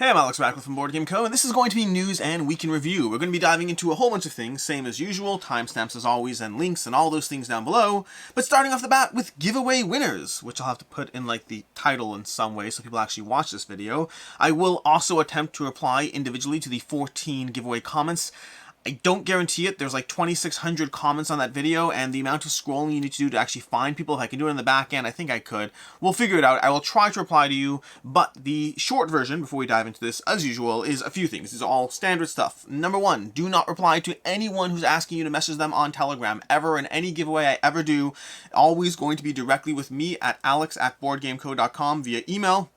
Hey, I'm Alex Radcliffe from Board Game Co., and this is going to be news and week in review. We're going to be diving into a whole bunch of things, same as usual, timestamps as always, and links and all those things down below. But starting off the bat with giveaway winners, which I'll have to put in like the title in some way so people actually watch this video. I will also attempt to reply individually to the 14 giveaway comments. I don't guarantee it. There's like 2,600 comments on that video, and the amount of scrolling you need to do to actually find people, if I can do it in the back end, I think I could. We'll figure it out. I will try to reply to you, but the short version, before we dive into this, as usual, is a few things. This is all standard stuff. Number one, do not reply to anyone who's asking you to message them on Telegram, ever, in any giveaway I ever do. Always going to be directly with me at alex@boardgameco.com via email.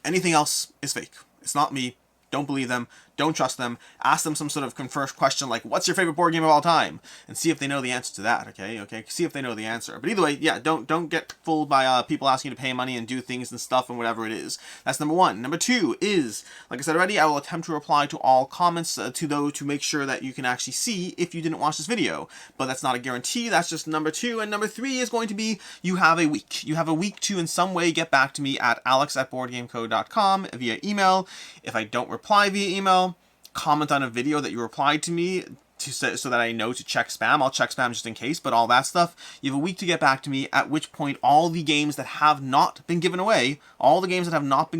Anything else is fake. It's not me. Don't believe them. Don't trust them. Ask them some sort of confirmed question like, what's your favorite board game of all time? And see if they know the answer to that, okay? See if they know the answer. But either way, yeah, don't get fooled by people asking you to pay money and do things and stuff and whatever it is. That's number one. Number two is, like I said already, I will attempt to reply to all comments to those to make sure that you can actually see if you didn't watch this video. But that's not a guarantee. That's just number two. And number three is going to be, you have a week. You have a week to in some way get back to me at alex@boardgameco.com via email. If I don't reply via email, comment on a video that you replied to me so that I know to check spam. I'll check spam just in case, but all that stuff, you have a week to get back to me, at which point all the games that have not been given away, that have not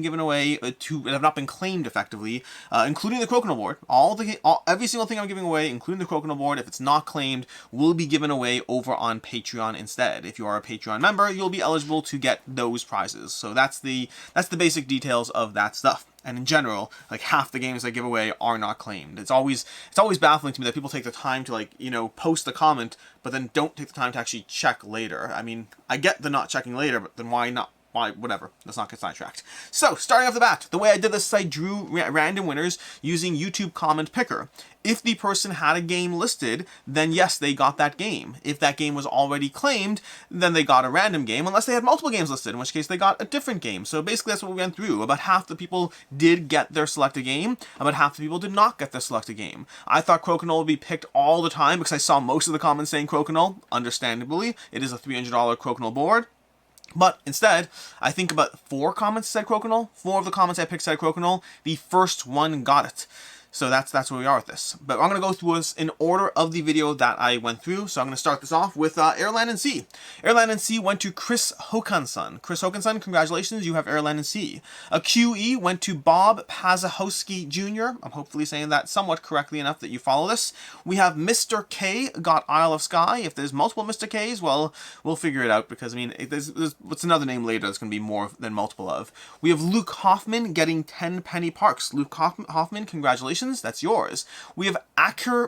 been claimed effectively, including the Crokinole board, every single thing I'm giving away, including the Crokinole board, if it's not claimed, will be given away over on Patreon instead. If you are a Patreon member, you'll be eligible to get those prizes. So that's the basic details of that stuff. And in general, like half the games I give away are not claimed. It's always baffling to me that people take the time to post the comment, but then don't take the time to actually check later. I mean, I get the not checking later, but then why not? Why, whatever. Let's not get sidetracked. So, starting off the bat, the way I did this is I drew random winners using YouTube Comment Picker. If the person had a game listed, then yes, they got that game. If that game was already claimed, then they got a random game, unless they had multiple games listed, in which case they got a different game. So basically that's what we went through. About half the people did get their selected game, about half the people did not get their selected game. I thought Crokinole would be picked all the time because I saw most of the comments saying Crokinole. Understandably, it is a $300 Crokinole board. But instead, I think about 4 comments said Crokinole. 4 of the comments I picked said Crokinole. The first one got it. So that's where we are with this. But I'm going to go through this in order of the video that I went through. So I'm going to start this off with Airland and Sea. Airland and Sea went to Chris Hokanson. Chris Hokanson, congratulations, you have Airland and Sea. A QE went to Bob Pazahowski Jr. I'm hopefully saying that somewhat correctly enough that you follow this. We have Mr. K got Isle of Skye. If there's multiple Mr. Ks, well, we'll figure it out because, I mean, there's what's another name later that's going to be more than multiple of. We have Luke Hoffman getting 10 Penny Parks. Luke Hoffman, congratulations. That's yours. We have Aki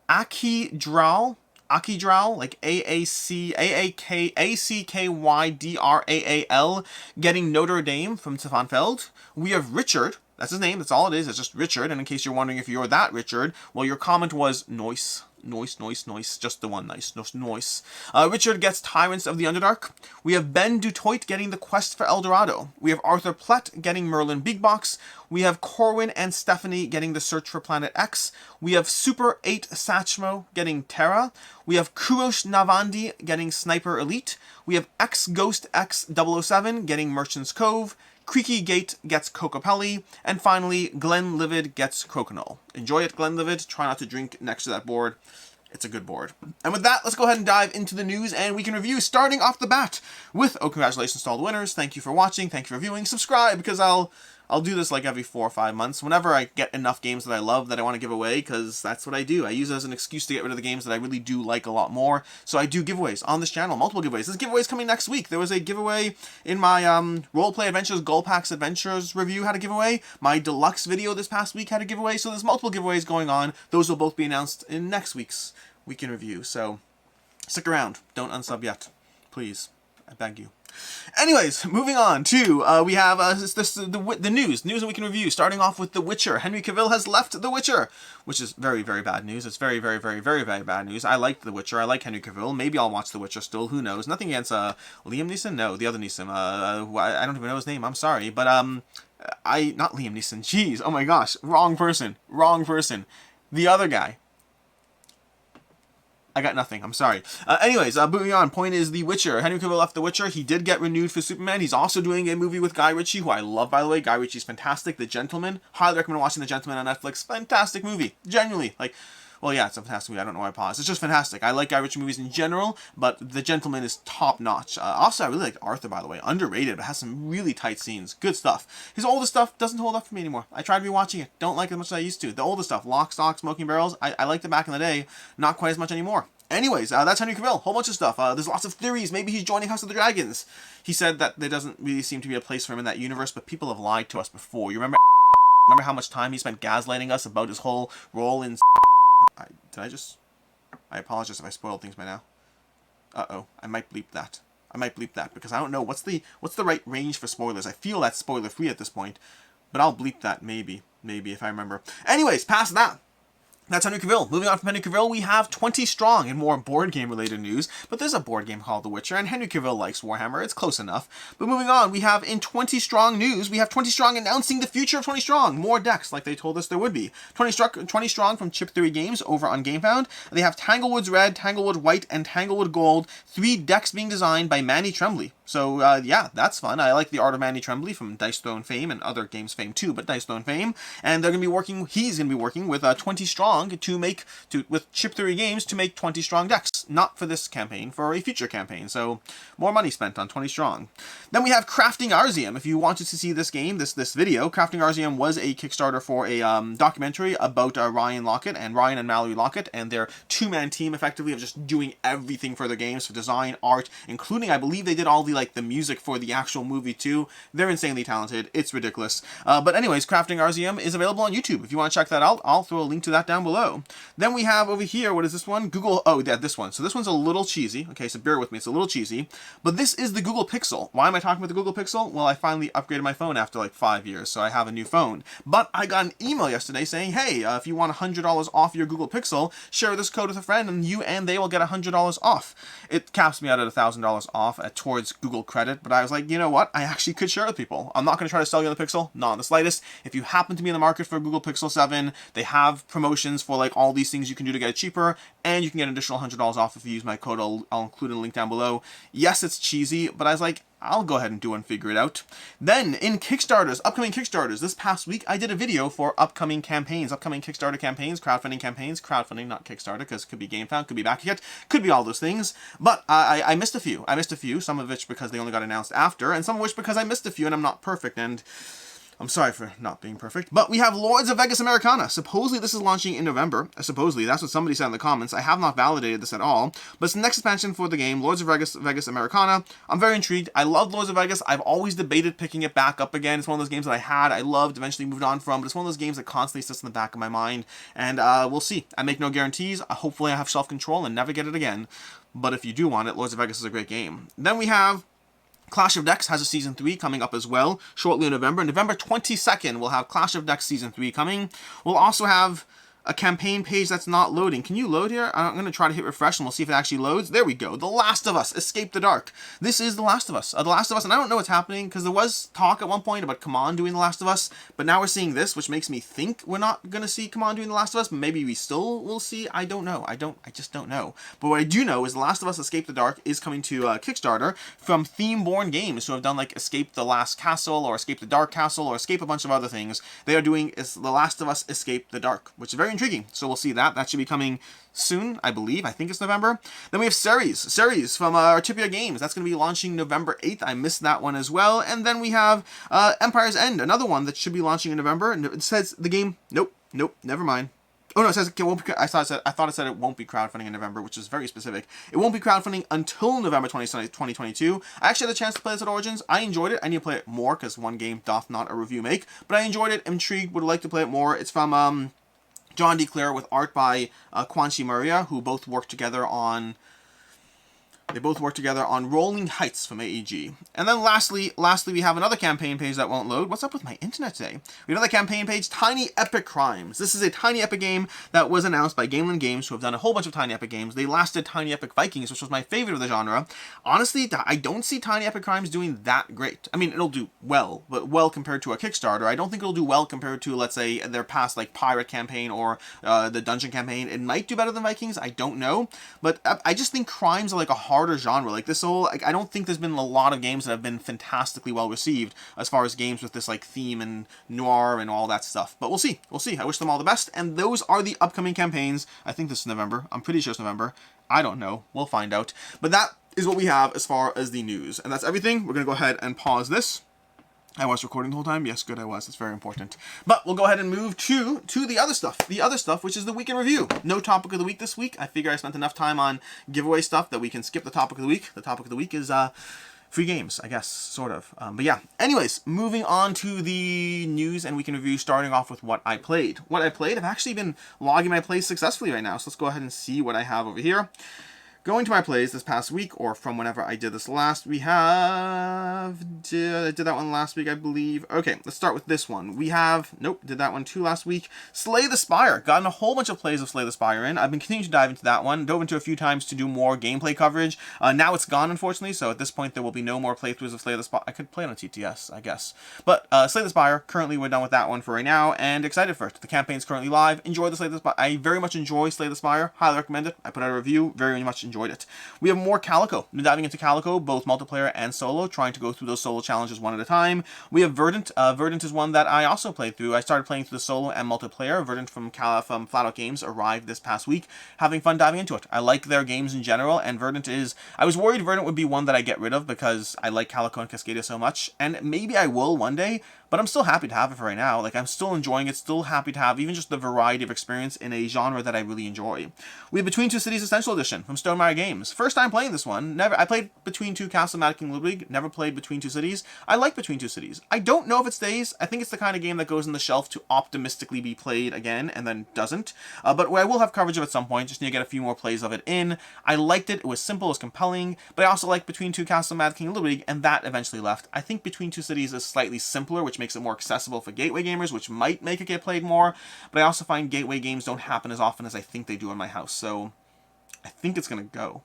Dral, like AACKYDRAAL, getting Notre Dame from Stefan Feld. We have Richard. That's his name. That's all it is. It's just Richard. And in case you're wondering if you're that Richard, well, your comment was noise. Just the one nice. Richard gets Tyrants of the Underdark. We have Ben Dutoit getting The Quest for El Dorado. We have Arthur Plett getting Merlin Big Box. We have Corwin and Stephanie getting The Search for Planet X. We have Super 8 Satchmo getting Terra. We have Kurosh Navandi getting Sniper Elite. We have X Ghost X007 getting Merchant's Cove. Creaky Gate gets Cocopelli, and finally, Glenlivid gets Crokinole. Enjoy it, Glenlivid. Try not to drink next to that board. It's a good board. And with that, let's go ahead and dive into the news and we can review, starting off the bat with, congratulations to all the winners. Thank you for watching. Thank you for viewing. Subscribe, because I'll do this like every 4 or 5 months, whenever I get enough games that I love that I want to give away, because that's what I do. I use it as an excuse to get rid of the games that I really do like a lot more. So I do giveaways on this channel, multiple giveaways. This giveaway is coming next week. There was a giveaway in my Roleplay Adventures Gullpacks Adventures review had a giveaway. My deluxe video this past week had a giveaway. So there's multiple giveaways going on. Those will both be announced in next week's Week in Review. So stick around. Don't unsub yet. Please. I beg you. Anyways, moving on to, we have the news and we can review, starting off with The Witcher. Henry Cavill has left The Witcher, which is very, very bad news. It's very, very, very, very, very bad news. I liked The Witcher. I like Henry Cavill. Maybe I'll watch The Witcher still. Who knows? Nothing against Liam Neeson? No, the other Neeson. I don't even know his name. I'm sorry. But, not Liam Neeson. Jeez. Oh my gosh. Wrong person. The other guy. I got nothing. I'm sorry. Anyways, moving on. Point is The Witcher. Henry Cavill left The Witcher. He did get renewed for Superman. He's also doing a movie with Guy Ritchie, who I love, by the way. Guy Ritchie's fantastic. The Gentleman. Highly recommend watching The Gentleman on Netflix. Fantastic movie. Genuinely. Like, well, yeah, it's a fantastic movie. I don't know why I paused. It's just fantastic. I like Guy Ritchie movies in general, but The Gentleman is top-notch. Also, I really like Arthur, by the way. Underrated, but has some really tight scenes. Good stuff. His older stuff doesn't hold up for me anymore. I tried rewatching it. Don't like it as much as I used to. The older stuff, Lock, Stock, Smoking Barrels, I liked it back in the day. Not quite as much anymore. Anyways, that's Henry Cavill. Whole bunch of stuff. There's lots of theories. Maybe he's joining House of the Dragons. He said that there doesn't really seem to be a place for him in that universe, but people have lied to us before. You remember how much time he spent gaslighting us about his whole role in... I apologize if I spoiled things by now. Uh-oh. I might bleep that. Because I don't know. What's the right range for spoilers? I feel that's spoiler-free at this point. But I'll bleep that, maybe. Maybe, if I remember. Anyways, past that. That's Henry Cavill. Moving on from Henry Cavill, we have 20 Strong in more board game related news, but there's a board game called The Witcher, and Henry Cavill likes Warhammer. It's close enough. But moving on, we have in 20 Strong news, we have 20 Strong announcing the future of 20 Strong. More decks, like they told us there would be. 20 Strong from Chip Theory Games over on GameFound. They have Tanglewood's Red, Tanglewood White, and Tanglewood Gold. 3 decks being designed by Manny Tremblay. So, yeah, that's fun. I like the art of Manny Tremblay from Dice Throne fame and other games fame too, but Dice Throne fame. And they're going to be working, he's going to be working with 20 Strong with Chip Theory Games to make 20 Strong decks. Not for this campaign, for a future campaign. So, more money spent on 20 Strong. Then we have Crafting Arzium. If you wanted to see this game, this video, Crafting Arzium was a Kickstarter for a documentary about Ryan and Mallory Lockett, and their 2-man team, effectively, of just doing everything for their games, for design, art, including, I believe they did all the music for the actual movie too. They're insanely talented. It's ridiculous. But anyways, Crafting Arzium is available on YouTube. If you want to check that out, I'll throw a link to that down below. Then we have over here, what is this one? This one. So this one's a little cheesy. Okay, so bear with me. It's a little cheesy. But this is the Google Pixel. Why am I talking about the Google Pixel? Well, I finally upgraded my phone after like 5 years, so I have a new phone. But I got an email yesterday saying, hey, if you want $100 off your Google Pixel, share this code with a friend and you and they will get $100 off. It caps me out at $1,000 off towards Google credit, but I was like, you know what? I actually could share with people. I'm not going to try to sell you the Pixel, not in the slightest. If you happen to be in the market for Google Pixel 7, they have promotions for like all these things you can do to get it cheaper, and you can get an additional $100 off if you use my code. I'll include a link down below. Yes, it's cheesy, but I was like, I'll go ahead and do and figure it out. Then, in Kickstarters, upcoming Kickstarters, this past week, I did a video for upcoming campaigns, upcoming Kickstarter campaigns, crowdfunding, not Kickstarter, because it could be GameFound, could be BackYet, could be all those things, but I missed a few. Some of which because they only got announced after, and some of which because I missed a few and I'm not perfect, and I'm sorry for not being perfect. But we have Lords of Vegas Americana. Supposedly this is launching in November. Supposedly, that's what somebody said in the comments. I have not validated this at all. But it's the next expansion for the game, Lords of Vegas Americana. I'm very intrigued. I love Lords of Vegas. I've always debated picking it back up again. It's one of those games that I loved, eventually moved on from. But it's one of those games that constantly sits in the back of my mind. And we'll see. I make no guarantees. Hopefully I have self-control and never get it again. But if you do want it, Lords of Vegas is a great game. Then we have Clash of Decks has a Season 3 coming up as well, shortly in November. November 22nd, we'll have Clash of Decks Season 3 coming. We'll also have a campaign page that's not loading. Can you load here? I'm going to try to hit refresh and we'll see if it actually loads. There we go. The Last of Us, Escape the Dark. This is The Last of Us. The Last of Us, and I don't know what's happening because there was talk at one point about Command doing The Last of Us, but now we're seeing this, which makes me think we're not going to see Command doing The Last of Us. Maybe we still will see. I don't know. I just don't know. But what I do know is The Last of Us, Escape the Dark is coming to Kickstarter from Theme-Born Games, who have done like Escape the Last Castle or Escape the Dark Castle or Escape a bunch of other things. They are doing The Last of Us, Escape the Dark, which is very intriguing. So we'll see that. That should be coming soon, I believe. I think it's November. Then we have Ceres from Arzium Games. That's going to be launching November 8th. I missed that one as well. And then we have Empire's End, another one that should be launching in November. And it says the game, nope, never mind. Oh no, it says it won't be, I thought it said it won't be crowdfunding in November, which is very specific. It won't be crowdfunding until November 2022. I actually had a chance to play this at Origins. I enjoyed it. I need to play it more because one game doth not a review make. But I enjoyed it. Intrigued. Would like to play it more. It's from John D. Clare with art by Kwanchi Maria, who both worked together on They both work together on Rolling Heights from AEG. And then lastly, we have another campaign page that won't load. What's up with my internet today? We have another campaign page, Tiny Epic Crimes. This is a Tiny Epic game that was announced by Gameland Games, who have done a whole bunch of Tiny Epic games. They last did Tiny Epic Vikings, which was my favorite of the genre. Honestly, I don't see Tiny Epic Crimes doing that great. I mean, it'll do well, but well compared to a Kickstarter. I don't think it'll do well compared to, let's say, their past like Pirate campaign or the Dungeon campaign. It might do better than Vikings, I don't know. But I just think crimes are like a harder genre. Like this whole, like, I don't think there's been a lot of games that have been fantastically well received as far as games with this like theme and noir and all that stuff. But we'll see. We'll see. I wish them all the best. And those are the upcoming campaigns. I think this is November. I'm pretty sure it's November. I don't know. We'll find out. But that is what we have as far as the news. And that's everything. We're going to go ahead and pause this. I was recording the whole time? Yes, good, I was. It's very important. But we'll go ahead and move to the other stuff. The other stuff, which is the week in review. No topic of the week this week. I figure I spent enough time on giveaway stuff that we can skip the topic of the week. The topic of the week is free games, I guess, sort of. But yeah, anyways, moving on to the news and week in review, starting off with what I played. What I played, I've actually been logging my plays successfully right now. So let's go ahead and see what I have over here. Going to my plays this past week, or from whenever I did this last, we have... I did that one last week, I believe. Okay, let's start with this one. We have... Nope, did that one too last week. Slay the Spire. Gotten a whole bunch of plays of Slay the Spire in. I've been continuing to dive into that one. Dove into a few times to do more gameplay coverage. Now it's gone, unfortunately, so at this point there will be no more playthroughs of Slay the Spire. I could play it on TTS, I guess. But Slay the Spire, currently we're done with that one for right now, and excited for it. The campaign's currently live. Enjoy the Slay the Spire. I very much enjoy Slay the Spire. Highly recommend it. I put out a review. Very much enjoyed it. We have more Calico. Been diving into Calico, both multiplayer and solo, trying to go through those solo challenges one at a time. We have Verdant. Verdant is one that I also played through. I started playing through the solo and multiplayer. Verdant from Flat Out Games arrived this past week. Having fun diving into it. I like their games in general, and Verdant is... I was worried Verdant would be one that I get rid of because I like Calico and Cascadia so much, and maybe I will one day, but I'm still happy to have it for right now. Like, I'm still enjoying it, still happy to have even just the variety of experience in a genre that I really enjoy. We have Between Two Cities Essential Edition from Stonemaier Games. First time playing this one. I played Between Two Castle, Mad King Ludwig. Never played Between Two Cities. I like Between Two Cities. I don't know if it stays. I think it's the kind of game that goes on the shelf to optimistically be played again and then doesn't. But I will have coverage of it at some point. Just need to get a few more plays of it in. I liked it. It was simple. It was compelling. But I also liked Between Two Castle, Mad King Ludwig, and that eventually left. I think Between Two Cities is slightly simpler, which makes it more accessible for gateway gamers, which might make it get played more. But I also find gateway games don't happen as often as I think they do in my house. So I think it's going to go.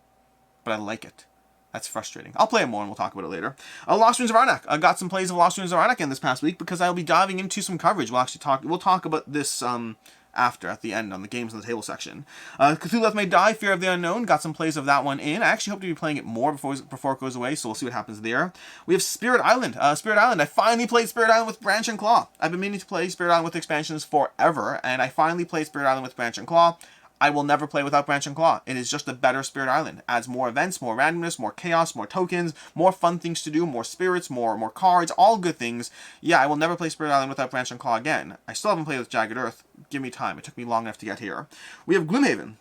But I like it. That's frustrating. I'll play it more and we'll talk about it later. Lost Ruins of Arnak. I got some plays of Lost Ruins of Arnak in this past week because I'll be diving into some coverage. We'll talk about this at the end on the games on the table section. Cthulhu Death May Die, Fear of the Unknown. Got some plays of that one in. I actually hope to be playing it more before it goes away, so we'll see what happens there. We have Spirit Island. Spirit Island. I finally played Spirit Island with Branch and Claw. I've been meaning to play Spirit Island with expansions forever, and I finally played Spirit Island with Branch and Claw. I will never play without Branch and Claw. It is just a better Spirit Island. Adds more events, more randomness, more chaos, more tokens, more fun things to do, more spirits, more cards, all good things. Yeah, I will never play Spirit Island without Branch and Claw again. I still haven't played with Jagged Earth. Give me time. It took me long enough to get here. We have Gloomhaven.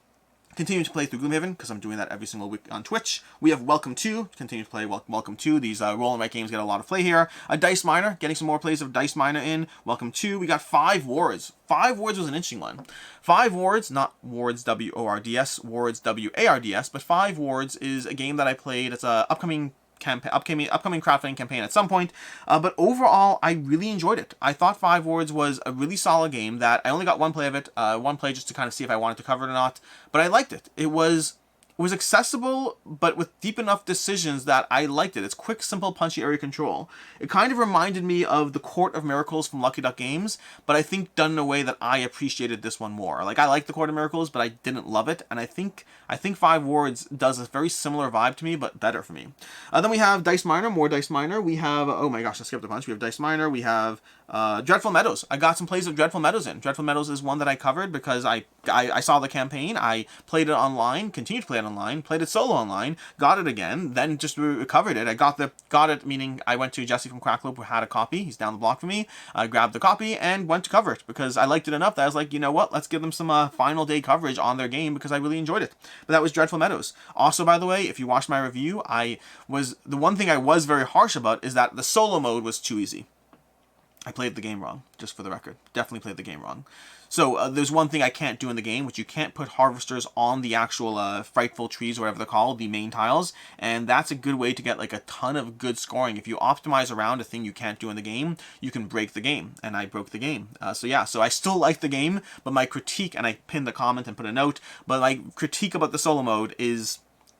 Continue to play through Gloomhaven, because I'm doing that every single week on Twitch. We have Welcome 2. Continue to play Welcome 2. These roll and write games get a lot of play here. Dice Miner. Getting some more plays of Dice Miner in. Welcome 2. We got 5 Wards. 5 Wards was an interesting one. 5 Wards, not Wards W-O-R-D-S, Wards W-A-R-D-S, but 5 Wards is a game that I played. It's an upcoming crowdfunding campaign at some point, but overall I really enjoyed it. I thought 5 Wards was a really solid game that I only got one play of it, one play just to kind of see if I wanted to cover it or not, but I liked it. It was accessible, but with deep enough decisions that I liked it. It's quick, simple, punchy area control. It kind of reminded me of the Court of Miracles from Lucky Duck Games, but I think done in a way that I appreciated this one more. Like, I like the Court of Miracles, but I didn't love it, and I think 5 Wards does a very similar vibe to me, but better for me. Then we have Dice Miner, more Dice Miner. We have, oh my gosh, I skipped a bunch. We have Dice Miner. We have Dreadful Meadows. I got some plays of Dreadful Meadows in. Dreadful Meadows is one that I covered because I saw the campaign. I played it online, continued to play it online, played it solo online, got it again, then just recovered it. I got it, meaning I went to Jesse from Crackloop who had a copy. He's down the block from me. I grabbed the copy and went to cover it because I liked it enough that I was like, you know what, let's give them some final day coverage on their game because I really enjoyed it. But that was Dreadful Meadows. Also, by the way, if you watched my review, the one thing I was very harsh about is that the solo mode was too easy. I played the game wrong, just for the record. Definitely played the game wrong. So there's one thing I can't do in the game, which you can't put harvesters on the actual frightful trees, or whatever they're called, the main tiles, and that's a good way to get like a ton of good scoring. If you optimize around a thing you can't do in the game, you can break the game, and I broke the game. So yeah, so I still like the game, but my critique, and I pinned the comment and put a note, but my critique about the solo mode is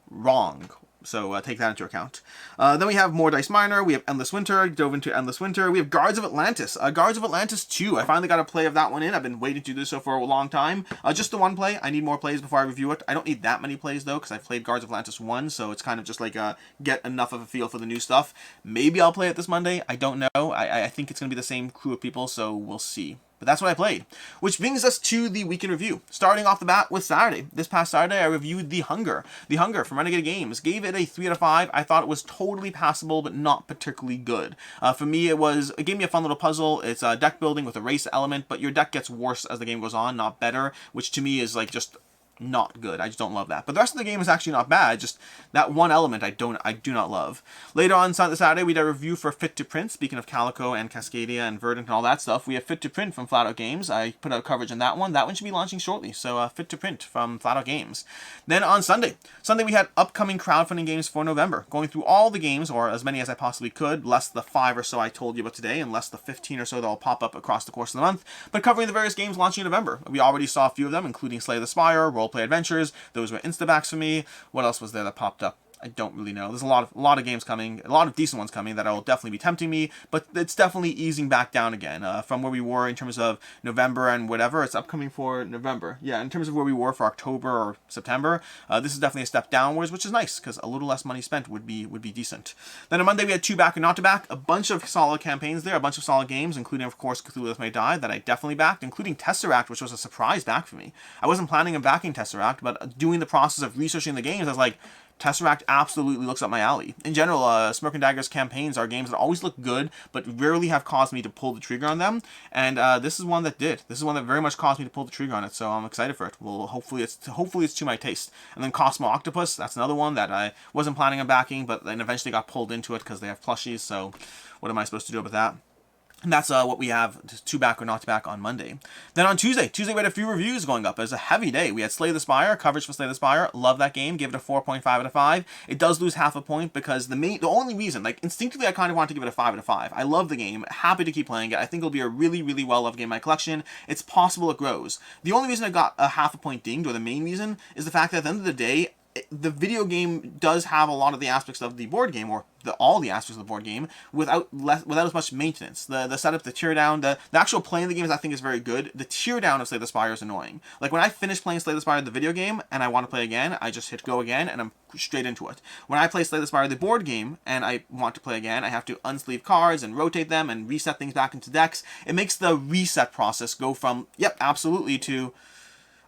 wrong. So take that into account. Then we have more Dice Miner. We have Endless Winter. Dove into Endless Winter. We have Guards of Atlantis. Guards of Atlantis 2. I finally got a play of that one in. I've been waiting to do so for a long time. Just the one play. I need more plays before I review it. I don't need that many plays, though, because I've played Guards of Atlantis 1, so it's kind of just like get enough of a feel for the new stuff. Maybe I'll play it this Monday. I don't know. I think it's going to be the same crew of people, so we'll see. But that's what I played. Which brings us to the week in review. Starting off the bat with Saturday. This past Saturday, I reviewed The Hunger. The Hunger from Renegade Games. Gave it a 3 out of 5. I thought it was totally passable, but not particularly good. For me, it gave me a fun little puzzle. It's deck building with a race element, but your deck gets worse as the game goes on, not better, which to me is like just not good. I just don't love that. But the rest of the game is actually not bad. Just that one element I do not love. Later on Saturday, we did a review for Fit to Print. Speaking of Calico and Cascadia and Verdant and all that stuff, we have Fit to Print from Flat Out Games. I put out coverage on that one. That one should be launching shortly. So Fit to Print from Flat Out Games. Then on Sunday we had upcoming crowdfunding games for November. Going through all the games, or as many as I possibly could, less the 5 or so I told you about today, and less the 15 or so that will pop up across the course of the month, but covering the various games launching in November. We already saw a few of them, including Slay the Spire, Roleplay Adventures. Those were instabacks for me. What else was there that popped up? I don't really know. There's a lot of games coming, a lot of decent ones coming that will definitely be tempting me, but it's definitely easing back down again from where we were in terms of November and whatever. It's upcoming for November. Yeah, in terms of where we were for October or September, this is definitely a step downwards, which is nice because a little less money spent would be decent. Then on Monday we had 2 back and not to back, a bunch of solid campaigns there, a bunch of solid games, including of course Cthulhu May Die that I definitely backed, including Tesseract, which was a surprise back for me. I wasn't planning on backing Tesseract, but doing the process of researching the games, I was like, Tesseract absolutely looks up my alley. In general, Smirk and Dagger's campaigns are games that always look good, but rarely have caused me to pull the trigger on them. And this is one that did. This is one that very much caused me to pull the trigger on it, so I'm excited for it. Well, hopefully it's to my taste. And then Cosmo Octopus, that's another one that I wasn't planning on backing, but then eventually got pulled into it because they have plushies, so what am I supposed to do about that? And that's what we have, 2 back or not to back on Monday. Then on Tuesday we had a few reviews going up. It was a heavy day. We had Slay the Spire, coverage for Slay the Spire. Love that game. Gave it a 4.5 out of 5. It does lose half a point because the only reason, like instinctively I kind of want to give it a 5 out of 5. I love the game. Happy to keep playing it. I think it'll be a really, really well-loved game in my collection. It's possible it grows. The only reason I got a half a point dinged, or the main reason, is the fact that at the end of the day, the video game does have a lot of the aspects of the board game, or all the aspects of the board game, without as much maintenance. The setup, the tear down, the actual playing the games I think is very good. The tear down of Slay the Spire is annoying. Like when I finish playing Slay the Spire the video game and I want to play again, I just hit go again and I'm straight into it. When I play Slay the Spire the board game and I want to play again, I have to unsleeve cards and rotate them and reset things back into decks. It makes the reset process go from yep, absolutely, to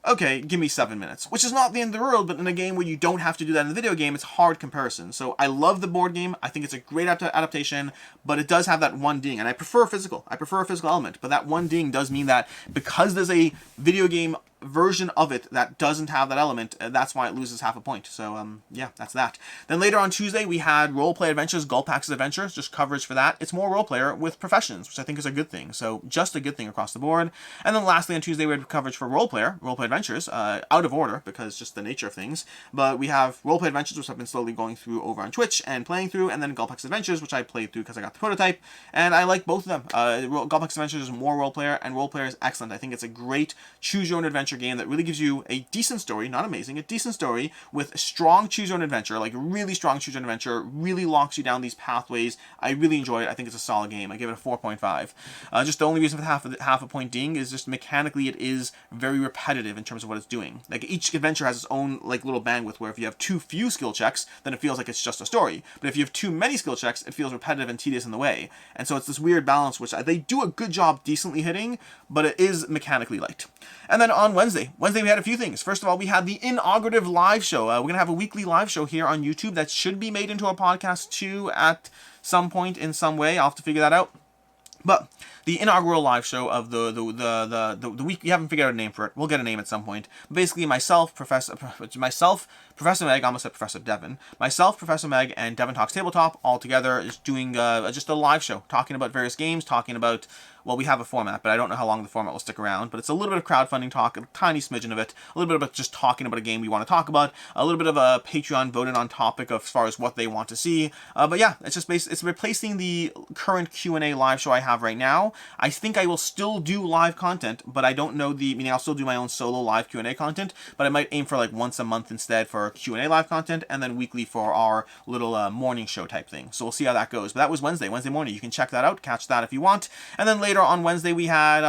okay, give me 7 minutes, which is not the end of the world, but in a game where you don't have to do that in the video game, it's hard comparison. So I love the board game. I think it's a great adaptation, but it does have that one ding, and I prefer physical. I prefer a physical element, but that one ding does mean that because there's a video game version of it that doesn't have that element, that's why it loses half a point. So yeah, that's that. Then later on Tuesday we had Roleplay Adventures, Gulpax's Adventures, just coverage for that. It's more role player with professions, which I think is a good thing. So just a good thing across the board. And then lastly on Tuesday we had coverage for Roleplay Adventures, out of order because just the nature of things. But we have Roleplay Adventures, which I've been slowly going through over on Twitch and playing through, and then Gulpax's Adventures, which I played through because I got the prototype, and I like both of them. Gulpax's Adventures is more role player, and role player is excellent. I think it's a great choose your own adventure game that really gives you a decent story, not amazing, a decent story with strong choose your own adventure, like really strong choose your own adventure, really locks you down these pathways. I really enjoy it. I think it's a solid game. I give it a 4.5. Just the only reason for half a point ding is just mechanically it is very repetitive in terms of what it's doing. Like each adventure has its own like little bandwidth where if you have too few skill checks, then it feels like it's just a story. But if you have too many skill checks, it feels repetitive and tedious in the way. And so it's this weird balance which they do a good job decently hitting, but it is mechanically light. And then on Wednesday we had a few things. First of all, we had the inaugurative live show. We're going to have a weekly live show here on YouTube that should be made into a podcast too at some point in some way. I'll have to figure that out. But the inaugural live show of the week, you haven't figured out a name for it. We'll get a name at some point. Basically, Professor Meg, I almost said Professor Devin. Myself, Professor Meg, and Devin Talks Tabletop all together is doing just a live show, talking about various games, talking about, well, we have a format, but I don't know how long the format will stick around. But it's a little bit of crowdfunding talk, a tiny smidgen of it, a little bit about just talking about a game we want to talk about, a little bit of a Patreon voted on topic as far as what they want to see. But yeah, it's just it's replacing the current Q&A live show I have right now. I think I will still do live content, but I don't know meaning I'll still do my own solo live Q&A content, but I might aim for like once a month instead for Q&A live content, and then weekly for our little morning show type thing. So we'll see how that goes. But that was Wednesday morning. You can check that out, catch that if you want. And then later on Wednesday we had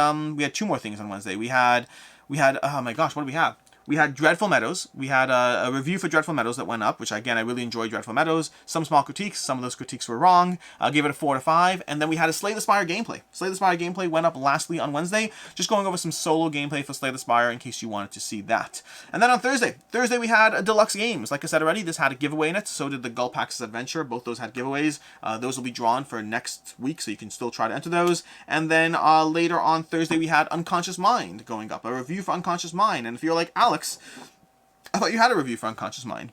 two more things on Wednesday. We had oh my gosh, what did we have? We had Dreadful Meadows. We had a review for Dreadful Meadows that went up, which again, I really enjoyed Dreadful Meadows. Some small critiques. Some of those critiques were wrong. I'll give it a 4 to 5. And then we had a Slay the Spire gameplay. Slay the Spire gameplay went up lastly on Wednesday. Just going over some solo gameplay for Slay the Spire in case you wanted to see that. And then on Thursday we had a Deluxe Games. Like I said already, this had a giveaway in it. So did the Gullpax's Adventure. Both those had giveaways. Those will be drawn for next week, so you can still try to enter those. And then later on Thursday, we had Unconscious Mind going up. A review for Unconscious Mind. And if you're like, Alex, I thought you had a review for Unconscious Mind.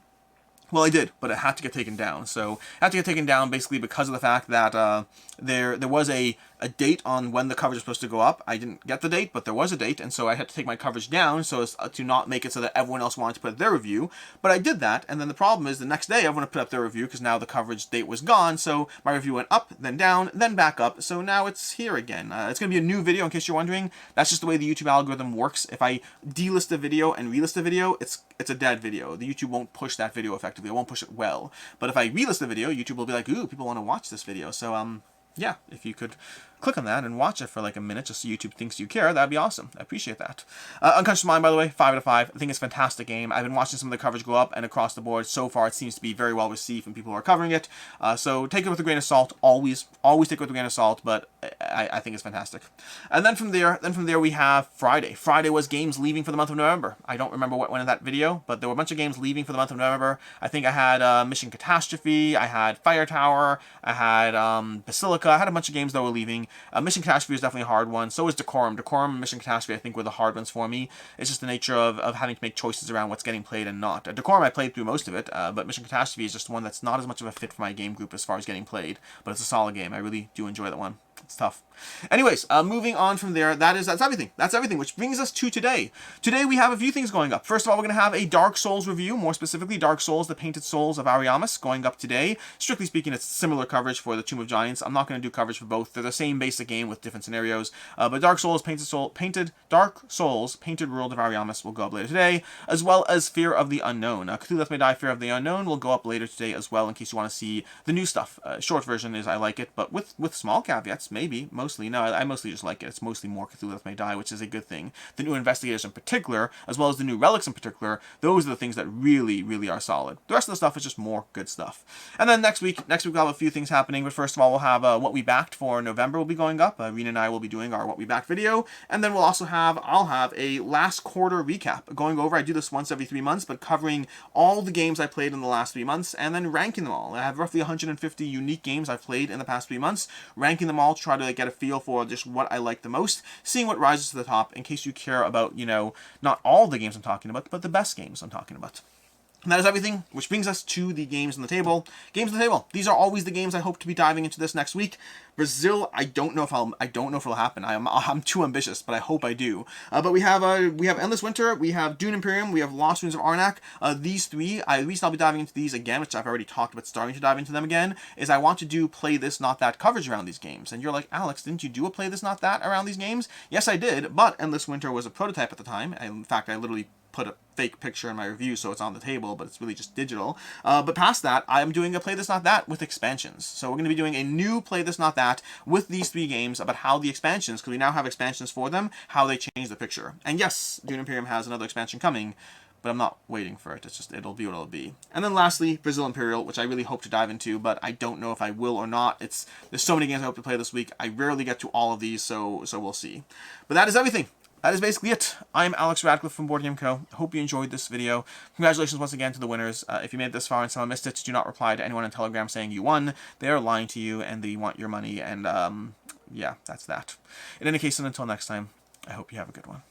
Well, I did, but it had to get taken down. So it had to get taken down basically because of the fact that there was a date on when the coverage was supposed to go up. I didn't get the date, but there was a date, and so I had to take my coverage down so as to not make it so that everyone else wanted to put their review. But I did that, and then the problem is the next day everyone put up their review because now the coverage date was gone, so my review went up, then down, then back up, so now it's here again. It's going to be a new video in case you're wondering. That's just the way the YouTube algorithm works. If I delist a video and relist a video, it's a dead video. The YouTube won't push that video effectively. It won't push it well. But if I relist the video, YouTube will be like, ooh, people want to watch this video. So, yeah, if you could click on that and watch it for like a minute just so YouTube thinks you care, that'd be awesome. I appreciate that. Unconscious Mind, by the way, 5 out of 5. I think it's a fantastic game. I've been watching some of the coverage go up, and across the board, so far, it seems to be very well received from people who are covering it. So take it with a grain of salt. Always take it with a grain of salt, but I think it's fantastic. And then from there we have Friday. Friday was games leaving for the month of November. I don't remember what went in that video, but there were a bunch of games leaving for the month of November. I think I had Mission Catastrophe, I had Fire Tower, I had Basilica. I had a bunch of games that were leaving. Mission Catastrophe is definitely a hard one. So is Decorum. Decorum and Mission Catastrophe, I think, were the hard ones for me. It's just the nature of having to make choices around what's getting played and not. Decorum, I played through most of it, but Mission Catastrophe is just one that's not as much of a fit for my game group as far as getting played. But it's a solid game. I really do enjoy that one. It's tough. Anyways, moving on from there, that's everything. That's everything, which brings us to today. Today we have a few things going up. First of all, we're going to have a Dark Souls review, more specifically Dark Souls, The Painted Souls of Ariamis, going up today. Strictly speaking, it's similar coverage for the Tomb of Giants. I'm not going to do coverage for both. They're the same basic game with different scenarios. But Dark Souls, Dark Souls, Painted World of Ariamis will go up later today, as well as Fear of the Unknown. Cthulhu Death May Die, Fear of the Unknown will go up later today as well, in case you want to see the new stuff. Short version is I like it, but with small caveats, maybe, mostly. No, I mostly just like it. It's mostly more Cthulhu Death May Die, which is a good thing. The new Investigators in particular, as well as the new Relics in particular, those are the things that really, really are solid. The rest of the stuff is just more good stuff. And then next week we'll have a few things happening, but first of all, we'll have What We Backed for November will be going up. Rena and I will be doing our What We Backed video, and then I'll have a last quarter recap, going over, I do this once every 3 months, but covering all the games I played in the last 3 months, and then ranking them all. I have roughly 150 unique games I've played in the past 3 months, ranking them all to try to get a feel for just what I like the most, seeing what rises to the top, in case you care about, not all the games I'm talking about, but the best games I'm talking about. And that is everything, which brings us to the games on the table. Games on the table. These are always the games I hope to be diving into this next week. Brazil, I don't know if it'll happen. I'm too ambitious, but I hope I do. But we have Endless Winter, we have Dune Imperium, we have Lost Ruins of Arnak. These three, at least I'll be diving into these again, which I've already talked about starting to dive into them again, is I want to do Play This Not That coverage around these games. And you're like, Alex, didn't you do a Play This Not That around these games? Yes, I did, but Endless Winter was a prototype at the time. In fact, I literally put a fake picture in my review so it's on the table, but it's really just digital. But past that, I am doing a Play This Not That with expansions. So we're going to be doing a new Play This Not That with these 3 games about how the expansions, because we now have expansions for them, how they change the picture. And yes, Dune Imperium has another expansion coming, but I'm not waiting for it. It's just, it'll be what it'll be. And then lastly, Brazil Imperial, which I really hope to dive into, but I don't know if I will or not. There's so many games I hope to play this week. I rarely get to all of these, so we'll see. But that is everything. That is basically it. I'm Alex Radcliffe from Board Game Co. Hope you enjoyed this video. Congratulations once again to the winners. If you made it this far and someone missed it, do not reply to anyone on Telegram saying you won. They are lying to you and they want your money, and yeah, that's that. In any case, and until next time, I hope you have a good one.